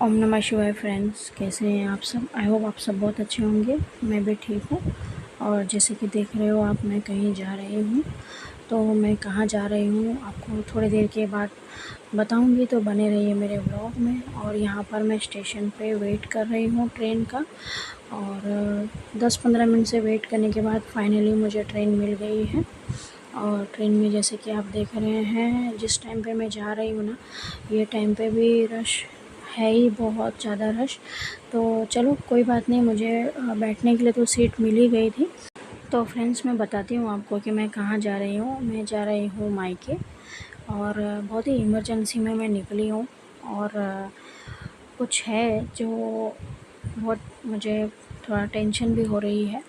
ओम नमः शिवाय फ्रेंड्स, कैसे हैं आप सब। आई होप आप सब बहुत अच्छे होंगे। मैं भी ठीक हूँ। और जैसे कि देख रहे हो आप, मैं कहीं जा रही हूँ। तो मैं कहाँ जा रही हूँ आपको थोड़ी देर के बाद बताऊँगी, तो बने रहिए मेरे ब्लॉग में। और यहाँ पर मैं स्टेशन पे वेट कर रही हूँ ट्रेन का। और 10-15 मिनट से वेट करने के बाद फाइनली मुझे ट्रेन मिल गई है। और ट्रेन में जैसे कि आप देख रहे हैं, जिस टाइम पे मैं जा रही हूँ ना, ये टाइम पे भी रश है ही, बहुत ज़्यादा रश। तो चलो कोई बात नहीं, मुझे बैठने के लिए तो सीट मिल ही गई थी। तो फ्रेंड्स, मैं बताती हूँ आपको कि मैं कहाँ जा रही हूँ। मैं जा रही हूँ मायके। और बहुत ही इमरजेंसी में मैं निकली हूँ। और कुछ है जो बहुत मुझे थोड़ा टेंशन भी हो रही है।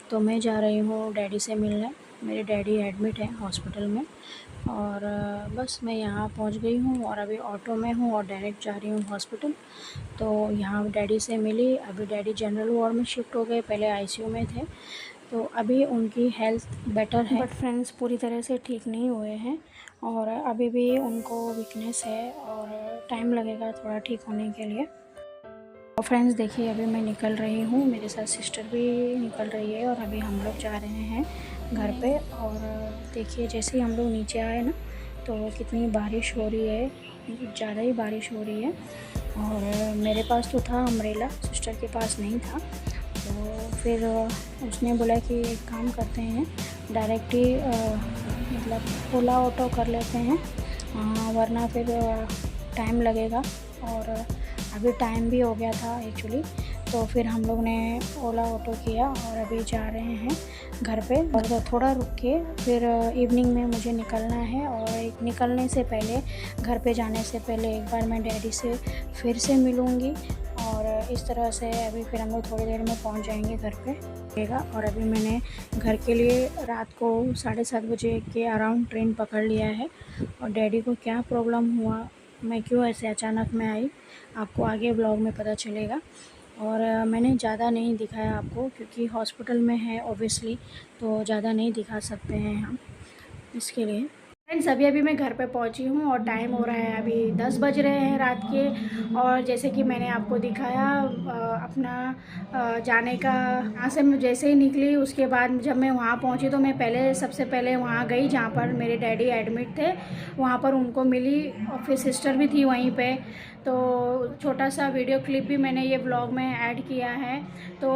तो मैं जा रही हूँ डैडी से मिलने। मेरे डैडी एडमिट हैं हॉस्पिटल में। और बस मैं यहाँ पहुँच गई हूँ और अभी ऑटो में हूँ और डायरेक्ट जा रही हूँ हॉस्पिटल। तो यहाँ डैडी से मिली। अभी डैडी जनरल वार्ड में शिफ्ट हो गए, पहले आईसीयू में थे। तो अभी उनकी हेल्थ बेटर है, बट फ्रेंड्स पूरी तरह से ठीक नहीं हुए हैं। और अभी भी उनको वीकनेस है और टाइम लगेगा थोड़ा ठीक होने के लिए। और फ्रेंड्स देखिए, अभी मैं निकल रही हूँ, मेरे साथ सिस्टर भी निकल रही है। और अभी हम लोग जा रहे हैं घर पे। और देखिए, जैसे ही हम लोग नीचे आए ना, तो कितनी बारिश हो रही है, ज़्यादा ही बारिश हो रही है। और मेरे पास तो था अम्ब्रेला, सिस्टर के पास नहीं था। तो फिर उसने बोला कि एक काम करते हैं, डायरेक्ट ही मतलब ओला ऑटो कर लेते हैं, वरना फिर टाइम लगेगा। और अभी टाइम भी हो गया था एक्चुअली। तो फिर हम लोग ने ओला ऑटो किया और अभी जा रहे हैं घर पे। और थोड़ा रुक के फिर इवनिंग में मुझे निकलना है। और निकलने से पहले, घर पे जाने से पहले, एक बार मैं डैडी से फिर से मिलूँगी। और इस तरह से अभी फिर हम लोग थोड़ी देर में पहुंच जाएंगे घर पे। और अभी मैंने घर के लिए रात को 7:30 बजे के अराउंड ट्रेन पकड़ लिया है। और डैडी को क्या प्रॉब्लम हुआ, मैं क्यों ऐसे अचानक में आई, आपको आगे ब्लॉग में पता चलेगा। और मैंने ज़्यादा नहीं दिखाया आपको, क्योंकि हॉस्पिटल में है ऑब्वियसली, तो ज़्यादा नहीं दिखा सकते हैं हम, इसके लिए। फ्रेंड्स, अभी अभी मैं घर पे पहुंची हूँ और टाइम हो रहा है, अभी 10 बज रहे हैं रात के। और जैसे कि मैंने आपको दिखाया अपना जाने का, यहाँ से मैं जैसे ही निकली उसके बाद जब मैं वहाँ पहुँची, तो मैं सबसे पहले वहाँ गई जहाँ पर मेरे डैडी एडमिट थे। वहाँ पर उनको मिली और फिर सिस्टर भी थी वहीं पे। तो छोटा सा वीडियो क्लिप भी मैंने ये ब्लॉग में ऐड किया है। तो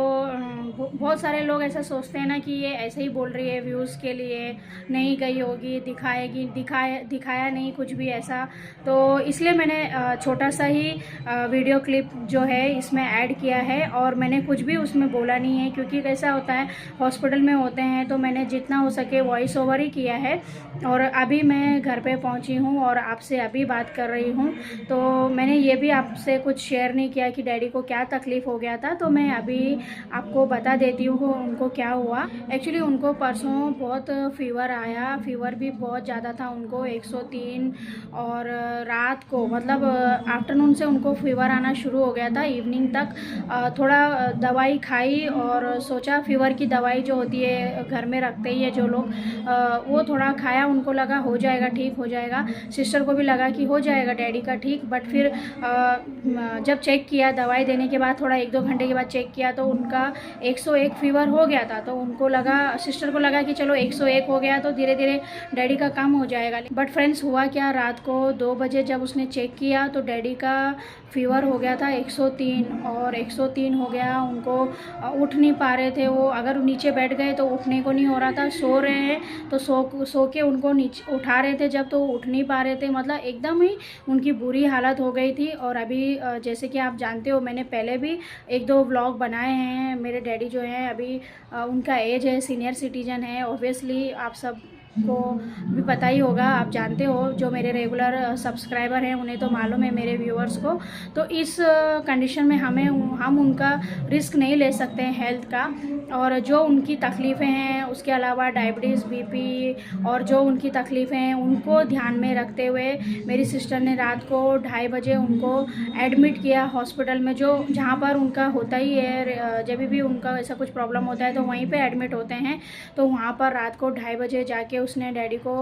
बहुत सारे लोग ऐसा सोचते हैं ना कि ये ऐसे ही बोल रही है व्यूज़ के लिए, नहीं गई होगी, दिखाया नहीं कुछ भी ऐसा। तो इसलिए मैंने छोटा सा ही वीडियो क्लिप जो है इसमें ऐड किया है। और मैंने कुछ भी उसमें बोला नहीं है, क्योंकि कैसा होता है, हॉस्पिटल में होते हैं तो मैंने जितना हो सके वॉइस ओवर ही किया है। और अभी मैं घर पे पहुंची हूँ और आपसे अभी बात कर रही हूँ। तो मैंने ये भी आपसे कुछ शेयर नहीं किया कि डैडी को क्या तकलीफ़ हो गया था। तो मैं अभी आपको बता देती हूँ उनको क्या हुआ। एक्चुअली उनको परसों बहुत फीवर आया, फीवर भी बहुत ज़्यादा था उनको, 103। और रात को मतलब आफ्टरनून से उनको फीवर आना शुरू हो गया था, इवनिंग तक थोड़ा दवाई खाई और सोचा फीवर की दवाई जो होती है घर में रखते ही है जो लोग, वो थोड़ा खाया, उनको लगा हो जाएगा, ठीक हो जाएगा। सिस्टर को भी लगा कि हो जाएगा डैडी का ठीक। बट फिर जब चेक किया दवाई देने के बाद, थोड़ा 1-2 घंटे के बाद चेक किया, तो उनका 101 फीवर हो गया था। तो उनको लगा, सिस्टर को लगा कि चलो 101 हो गया तो धीरे धीरे डैडी का कम हो जाएगा। बट फ्रेंड्स, हुआ क्या, रात को 2 बजे जब उसने चेक किया तो डैडी का फीवर हो गया था 103। और 103 हो गया, उनको उठ नहीं पा रहे थे वो। अगर नीचे बैठ गए तो उठने को नहीं हो रहा था, सो रहे हैं तो सो के उनको नीचे उठा रहे थे जब, तो उठ नहीं पा रहे थे, मतलब एकदम ही उनकी बुरी हालत हो गई थी। और अभी जैसे कि आप जानते हो, मैंने पहले भी 1-2 व्लॉग बनाए हैं। मेरे डैडी जो हैं अभी उनका एज है, सीनियर सिटीजन है, ऑब्वियसली आप सब को भी पता ही होगा, आप जानते हो, जो मेरे रेगुलर सब्सक्राइबर हैं उन्हें तो मालूम है, मेरे व्यूअर्स को। तो इस कंडीशन में हम उनका रिस्क नहीं ले सकते हैं हेल्थ का। और जो उनकी तकलीफ़ें हैं, उसके अलावा डायबिटीज़, बीपी और जो उनकी तकलीफ़ें हैं, उनको ध्यान में रखते हुए मेरी सिस्टर ने रात को 2:30 बजे उनको एडमिट किया हॉस्पिटल में, जो जहाँ पर उनका होता ही है, जब भी उनका ऐसा कुछ प्रॉब्लम होता है तो वहीं पे एडमिट होते हैं। तो वहाँ पर रात को 2:30 बजे जाके उसने डैडी को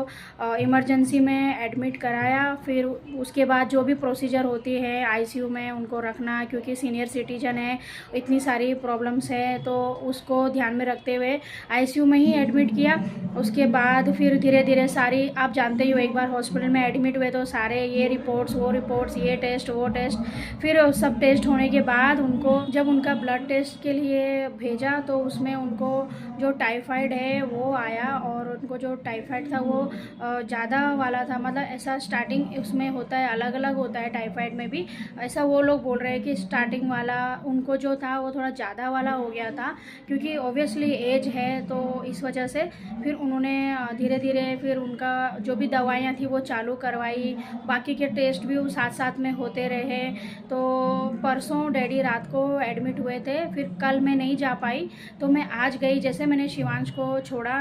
इमरजेंसी में एडमिट कराया। फिर उसके बाद जो भी प्रोसीजर होती है आईसीयू में उनको रखना, क्योंकि सीनियर सिटीजन है, इतनी सारी प्रॉब्लम्स है, तो उसको ध्यान में रखते हुए आईसीयू में ही एडमिट किया। उसके बाद फिर धीरे धीरे सारी, आप जानते ही हो, एक बार हॉस्पिटल में एडमिट हुए तो सारे ये रिपोर्ट्स वो रिपोर्ट्स, ये टेस्ट वो टेस्ट, फिर सब टेस्ट होने के बाद उनको जब उनका ब्लड टेस्ट के लिए भेजा तो उसमें उनको जो टाइफाइड है वो आया, और उनको जो टाइफाइड था वो ज़्यादा वाला था। मतलब ऐसा स्टार्टिंग उसमें होता है, अलग अलग होता है टाइफाइड में भी। ऐसा वो लोग बोल रहे हैं कि स्टार्टिंग वाला उनको जो था वो थोड़ा ज़्यादा वाला हो गया था, क्योंकि ऑब्वियसली एज है तो इस वजह से। फिर उन्होंने धीरे धीरे फिर उनका जो भी दवाइयाँ थी वो चालू करवाई, बाकी के टेस्ट भी साथ साथ में होते रहे। तो परसों डैडी रात को एडमिट हुए थे, फिर कल मैं नहीं जा पाई, तो मैं आज गई। जैसे मैंने शिवांश को छोड़ा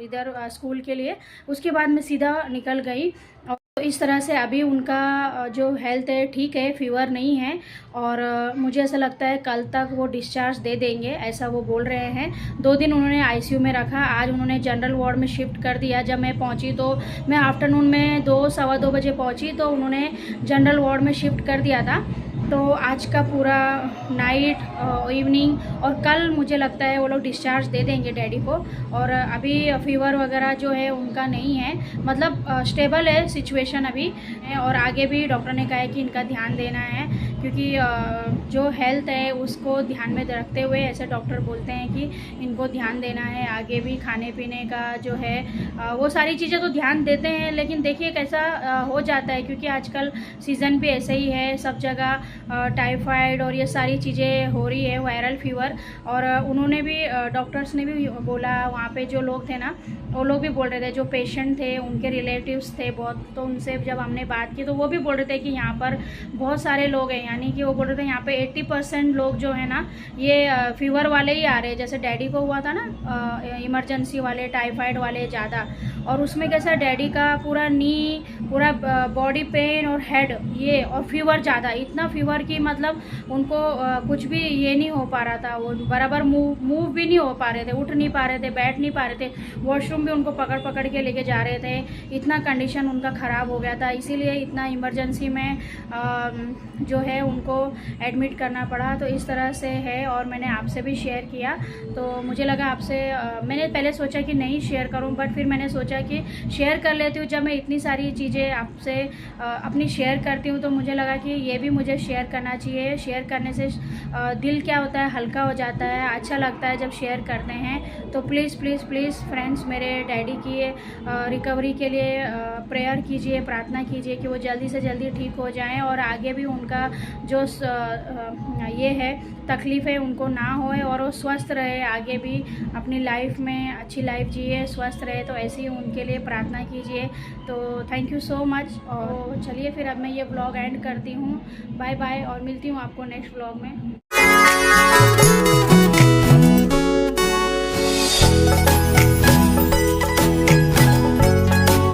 इधर स्कूल के लिए, उसके बाद मैं सीधा निकल गई। और इस तरह से अभी उनका जो हेल्थ है ठीक है, फीवर नहीं है, और मुझे ऐसा लगता है कल तक वो डिस्चार्ज दे देंगे, ऐसा वो बोल रहे हैं। 2 दिन उन्होंने आईसीयू में रखा, आज उन्होंने जनरल वार्ड में शिफ्ट कर दिया। जब मैं पहुंची तो मैं आफ्टरनून में 2 सवा 2 बजे पहुंची, तो उन्होंने जनरल वार्ड में शिफ्ट कर दिया था। तो आज का पूरा नाइट, इवनिंग और कल मुझे लगता है वो लोग डिस्चार्ज दे देंगे डैडी को। और अभी फीवर वगैरह जो है उनका नहीं है, मतलब स्टेबल है सिचुएशन अभी। और आगे भी डॉक्टर ने कहा है कि इनका ध्यान देना है, क्योंकि जो हेल्थ है उसको ध्यान में रखते हुए ऐसे डॉक्टर बोलते हैं कि इनको ध्यान देना है। आगे भी खाने पीने का जो है वो सारी चीज़ें तो ध्यान देते हैं, लेकिन देखिए कैसा हो जाता है, क्योंकि आजकल सीज़न भी ऐसे ही है, सब जगह टाइफाइड और ये सारी चीज़ें हो रही है, वायरल फीवर। और उन्होंने भी, डॉक्टर्स ने भी बोला, वहाँ पे जो लोग थे ना वो लोग भी बोल रहे थे, जो पेशेंट थे उनके रिलेटिव्स थे बहुत, तो उनसे जब हमने बात की तो वो भी बोल रहे थे कि यहाँ पर बहुत सारे लोग हैं, यानी कि वो बोल रहे थे यहाँ पे 80% लोग जो है ना ये फीवर वाले ही आ रहे हैं। जैसे डैडी को हुआ था ना इमरजेंसी वाले, टाइफाइड वाले ज़्यादा, और उसमें कैसा डैडी का पूरा नी, पूरा बॉडी पेन और हेड ये, और फीवर ज़्यादा, इतना फीवर कि मतलब उनको कुछ भी ये नहीं हो पा रहा था, वो बराबर मूव भी नहीं हो पा रहे थे, उठ नहीं पा रहे थे, बैठ नहीं पा रहे थे, वॉशरूम भी उनको पकड़ पकड़ के लेके जा रहे थे। इतना कंडीशन उनका ख़राब हो गया था, इसीलिए इतना इमरजेंसी में जो है उनको एडमिट करना पड़ा। तो इस तरह से है, और मैंने आपसे भी शेयर किया। तो मुझे लगा आपसे, मैंने पहले सोचा कि नहीं शेयर करूं, बट फिर मैंने सोचा कि शेयर कर लेती हूँ। जब मैं इतनी सारी चीज़ें आपसे अपनी शेयर करती हूँ तो मुझे लगा कि ये भी मुझे शेयर करना चाहिए। शेयर करने से दिल क्या होता है, हल्का हो जाता है, अच्छा लगता है जब शेयर करते हैं। तो प्लीज़ प्लीज़ प्लीज़ फ्रेंड्स, मेरे डैडी की रिकवरी के लिए प्रेयर कीजिए, प्रार्थना कीजिए कि वो जल्दी से जल्दी ठीक हो जाएं, और आगे भी उनका जो ये है तकलीफ़ है उनको ना होए, और वो स्वस्थ रहे, आगे भी अपनी लाइफ में अच्छी लाइफ जिए, स्वस्थ रहे। तो ऐसे ही उनके लिए प्रार्थना कीजिए। तो थैंक यू सो मच। और चलिए फिर अब मैं ये ब्लॉग एंड करती हूँ। बाय बाय, और मिलती हूँ आपको नेक्स्ट ब्लॉग में।